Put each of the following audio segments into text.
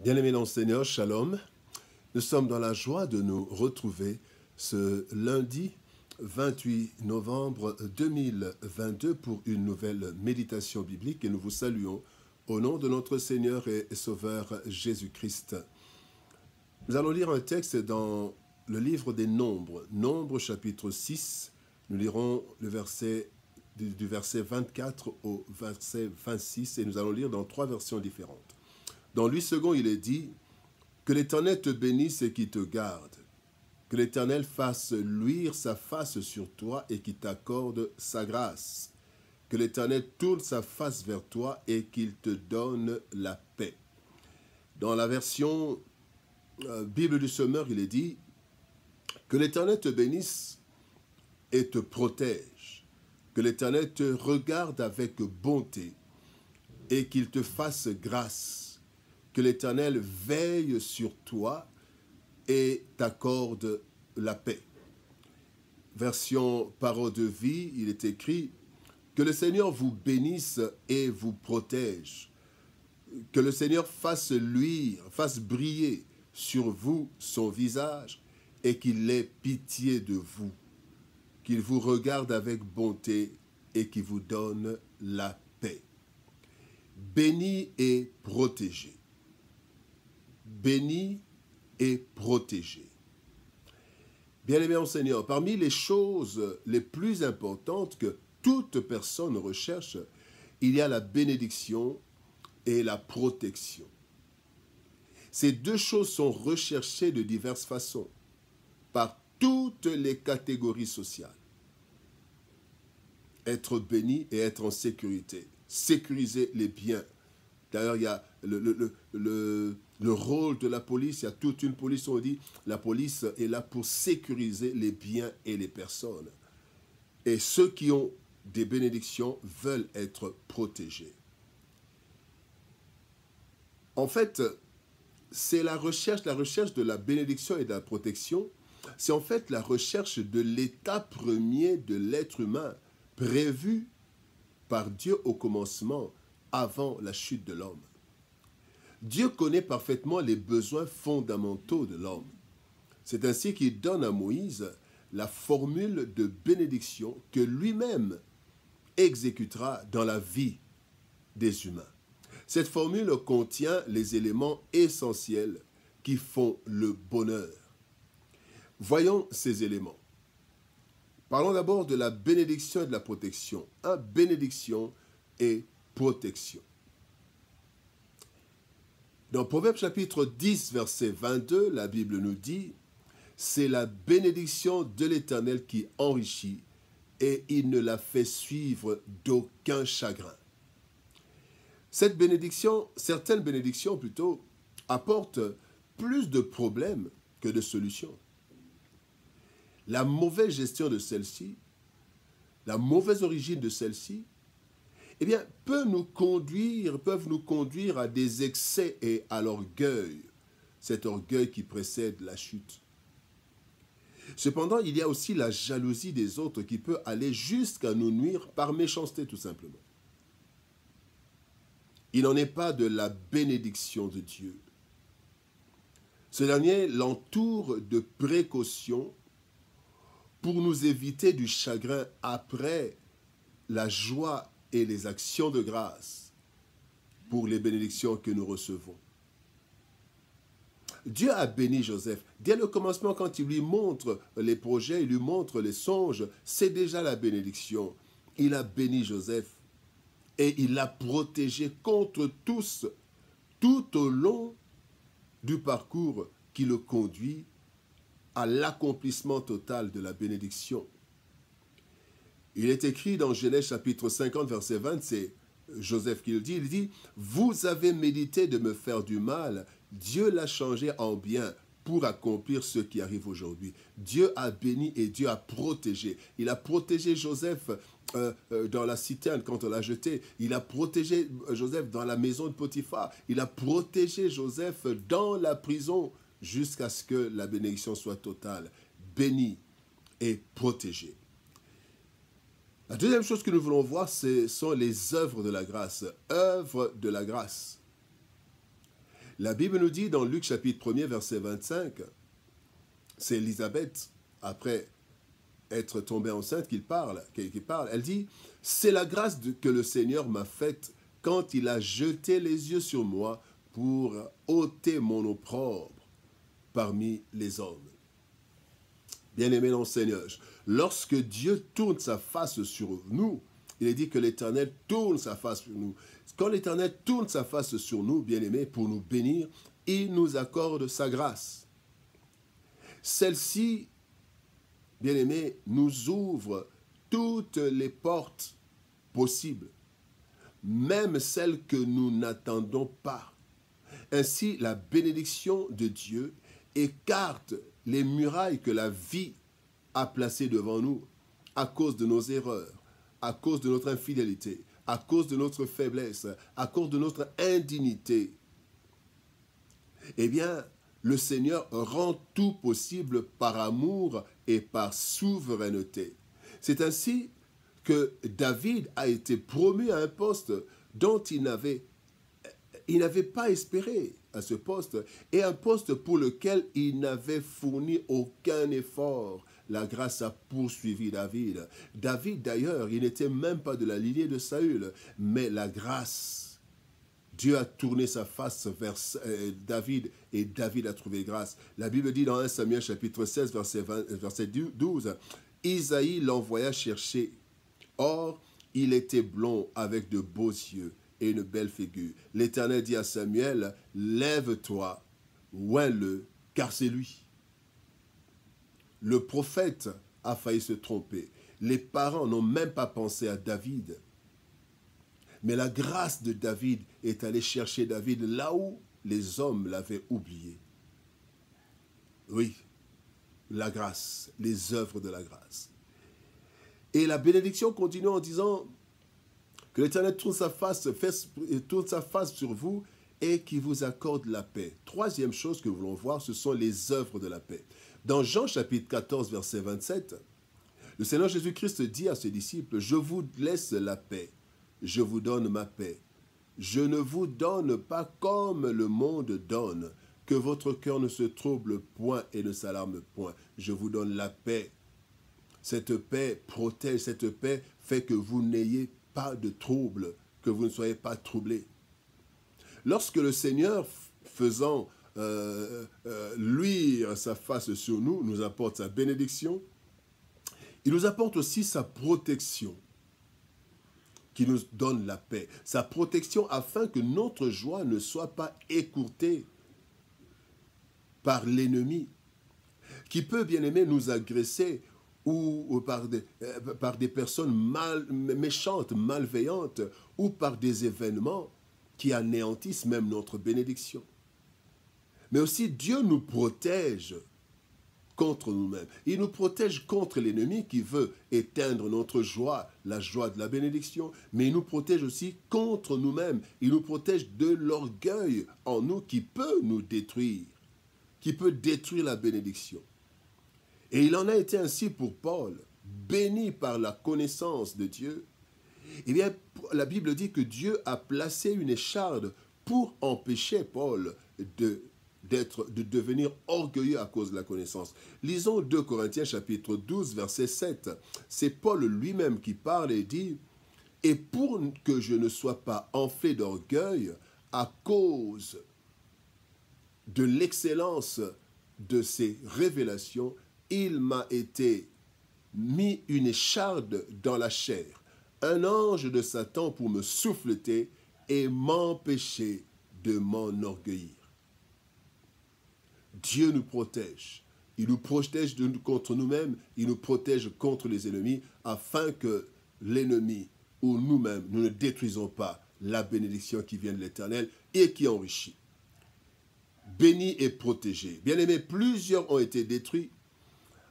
Bien-aimés dans le Seigneur, Shalom. Nous sommes dans la joie de nous retrouver ce lundi 28 novembre 2022 pour une nouvelle méditation biblique et nous vous saluons au nom de notre Seigneur et Sauveur Jésus-Christ. Nous allons lire un texte dans le livre des Nombres, Nombres chapitre 6. Nous lirons le verset du verset 24 au verset 26 et nous allons lire dans 3 versions différentes. Dans 8 secondes, il est dit « Que l'Éternel te bénisse et qu'il te garde. Que l'Éternel fasse luire sa face sur toi et qu'il t'accorde sa grâce. Que l'Éternel tourne sa face vers toi et qu'il te donne la paix. » Dans la version Bible du Semeur, il est dit « Que l'Éternel te bénisse et te protège. Que l'Éternel te regarde avec bonté et qu'il te fasse grâce. Que l'Éternel veille sur toi et t'accorde la paix. » Version Parole de vie, il est écrit « Que le Seigneur vous bénisse et vous protège. Que le Seigneur fasse luire, fasse briller sur vous son visage et qu'il ait pitié de vous. Qu'il vous regarde avec bonté et qu'il vous donne la paix. » Béni et protégé. Béni et protégé. Bien-aimés en Seigneur, parmi les choses les plus importantes que toute personne recherche, il y a la bénédiction et la protection. Ces deux choses sont recherchées de diverses façons, par toutes les catégories sociales. Être béni et être en sécurité. Sécuriser les biens. D'ailleurs, il y a le rôle de la police, il y a toute une police, on dit, la police est là pour sécuriser les biens et les personnes. Et ceux qui ont des bénédictions veulent être protégés. En fait, c'est la recherche de la bénédiction et de la protection, c'est en fait la recherche de l'état premier de l'être humain, prévu par Dieu au commencement, avant la chute de l'homme. Dieu connaît parfaitement les besoins fondamentaux de l'homme. C'est ainsi qu'il donne à Moïse la formule de bénédiction que lui-même exécutera dans la vie des humains. Cette formule contient les éléments essentiels qui font le bonheur. Voyons ces éléments. Parlons d'abord de la bénédiction et de la protection. Bénédiction et protection. Dans Proverbe chapitre 10, verset 22, la Bible nous dit « C'est la bénédiction de l'Éternel qui enrichit et il ne la fait suivre d'aucun chagrin. » Cette bénédiction, certaines bénédictions plutôt, apportent plus de problèmes que de solutions. La mauvaise gestion de celle-ci, la mauvaise origine de celle-ci, eh bien, peuvent nous conduire à des excès et à l'orgueil, cet orgueil qui précède la chute. Cependant, il y a aussi la jalousie des autres qui peut aller jusqu'à nous nuire par méchanceté tout simplement. Il n'en est pas de la bénédiction de Dieu. Ce dernier l'entoure de précautions pour nous éviter du chagrin après la joie et les actions de grâce pour les bénédictions que nous recevons. Dieu a béni Joseph. Dès le commencement, quand il lui montre les projets, il lui montre les songes, c'est déjà la bénédiction. Il a béni Joseph et il l'a protégé contre tous, tout au long du parcours qui le conduit à l'accomplissement total de la bénédiction. Il est écrit dans Genèse chapitre 50, verset 20, c'est Joseph qui le dit, il dit « Vous avez médité de me faire du mal, Dieu l'a changé en bien pour accomplir ce qui arrive aujourd'hui. » Dieu a béni et Dieu a protégé. Il a protégé Joseph dans la citerne quand on l'a jeté. Il a protégé Joseph dans la maison de Potiphar. Il a protégé Joseph dans la prison jusqu'à ce que la bénédiction soit totale. Béni et protégé. La deuxième chose que nous voulons voir, ce sont les œuvres de la grâce. Œuvres de la grâce. La Bible nous dit dans Luc chapitre 1er, verset 25, c'est Élisabeth, après être tombée enceinte, qui parle. Elle dit, « C'est la grâce que le Seigneur m'a faite quand il a jeté les yeux sur moi pour ôter mon opprobre parmi les hommes. » Bien-aimés dans le Seigneur, lorsque Dieu tourne sa face sur nous, il est dit que l'Éternel tourne sa face sur nous. Quand l'Éternel tourne sa face sur nous, bien-aimés, pour nous bénir, il nous accorde sa grâce. Celle-ci, bien-aimés, nous ouvre toutes les portes possibles, même celles que nous n'attendons pas. Ainsi, la bénédiction de Dieu écarte les murailles que la vie a placées devant nous à cause de nos erreurs, à cause de notre infidélité, à cause de notre faiblesse, à cause de notre indignité. Eh bien, le Seigneur rend tout possible par amour et par souveraineté. C'est ainsi que David a été promu à un poste dont il n'avait pas espéré à ce poste, et un poste pour lequel il n'avait fourni aucun effort. La grâce a poursuivi David. David, d'ailleurs, il n'était même pas de la lignée de Saül, mais la grâce, Dieu a tourné sa face vers David, et David a trouvé grâce. La Bible dit dans 1 Samuel chapitre 16, verset 12, « Isaïe l'envoya chercher. Or, il était blond avec de beaux yeux et une belle figure. L'Éternel dit à Samuel, « Lève-toi, oins-le, car c'est lui. » Le prophète a failli se tromper. Les parents n'ont même pas pensé à David. Mais la grâce de David est allée chercher David là où les hommes l'avaient oublié. Oui, la grâce, les œuvres de la grâce. Et la bénédiction continue en disant que l'Éternel tourne sa face sur vous et qu'il vous accorde la paix. Troisième chose que nous voulons voir, ce sont les œuvres de la paix. Dans Jean chapitre 14, verset 27, le Seigneur Jésus-Christ dit à ses disciples, « Je vous laisse la paix, je vous donne ma paix. Je ne vous donne pas comme le monde donne, que votre cœur ne se trouble point et ne s'alarme point. Je vous donne la paix. » Cette paix protège, cette paix fait que vous n'ayez pas de trouble, que vous ne soyez pas troublés. Lorsque le Seigneur, faisant luire sa face sur nous, nous apporte sa bénédiction, il nous apporte aussi sa protection, qui nous donne la paix. Sa protection afin que notre joie ne soit pas écourtée par l'ennemi, qui peut, bien aimé, nous agresser ou par des personnes méchantes, malveillantes, ou par des événements qui anéantissent même notre bénédiction. Mais aussi, Dieu nous protège contre nous-mêmes. Il nous protège contre l'ennemi qui veut éteindre notre joie, la joie de la bénédiction, mais il nous protège aussi contre nous-mêmes. Il nous protège de l'orgueil en nous qui peut nous détruire, qui peut détruire la bénédiction. Et il en a été ainsi pour Paul, béni par la connaissance de Dieu. Eh bien, la Bible dit que Dieu a placé une écharde pour empêcher Paul de devenir orgueilleux à cause de la connaissance. Lisons 2 Corinthiens chapitre 12, verset 7. C'est Paul lui-même qui parle et dit « Et pour que je ne sois pas enflé d'orgueil à cause de l'excellence de ces révélations, il m'a été mis une écharde dans la chair, un ange de Satan pour me souffleter et m'empêcher de m'enorgueillir. » Dieu nous protège. Il nous protège contre nous-mêmes, il nous protège contre les ennemis, afin que l'ennemi ou nous-mêmes, nous ne détruisons pas la bénédiction qui vient de l'Éternel et qui enrichit. Béni et protégé. Bien-aimés, plusieurs ont été détruits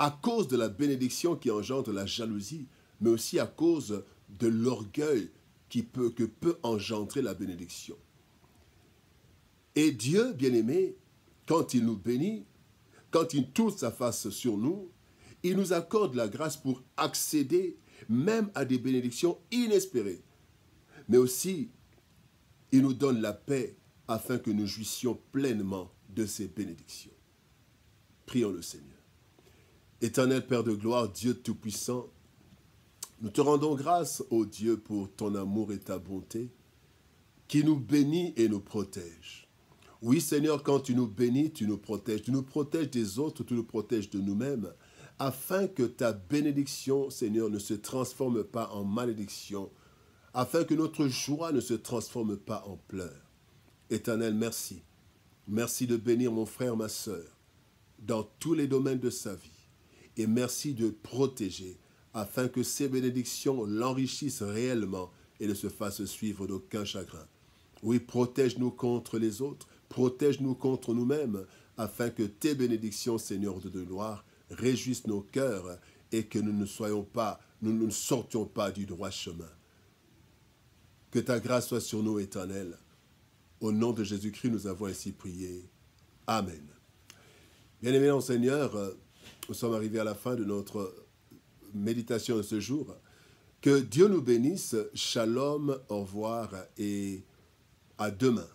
à cause de la bénédiction qui engendre la jalousie, mais aussi à cause de l'orgueil que peut engendrer la bénédiction. Et Dieu, bien-aimé, quand il nous bénit, quand il tourne sa face sur nous, il nous accorde la grâce pour accéder même à des bénédictions inespérées. Mais aussi, il nous donne la paix afin que nous jouissions pleinement de ses bénédictions. Prions le Seigneur. Éternel Père de gloire, Dieu Tout-Puissant, nous te rendons grâce, ô Dieu, pour ton amour et ta bonté, qui nous bénit et nous protège. Oui, Seigneur, quand tu nous bénis, tu nous protèges des autres, tu nous protèges de nous-mêmes, afin que ta bénédiction, Seigneur, ne se transforme pas en malédiction, afin que notre joie ne se transforme pas en pleurs. Éternel, merci. Merci de bénir mon frère, ma sœur, dans tous les domaines de sa vie. Et merci de protéger, afin que ces bénédictions l'enrichissent réellement et ne se fassent suivre d'aucun chagrin. Oui, protège-nous contre les autres, protège-nous contre nous-mêmes, afin que tes bénédictions, Seigneur de gloire, réjouissent nos cœurs et que nous ne sortions pas du droit chemin. Que ta grâce soit sur nous, Éternel. Au nom de Jésus-Christ, nous avons ainsi prié. Amen. Bien-aimés en Seigneur, nous sommes arrivés à la fin de notre méditation de ce jour. Que Dieu nous bénisse. Shalom, au revoir et à demain.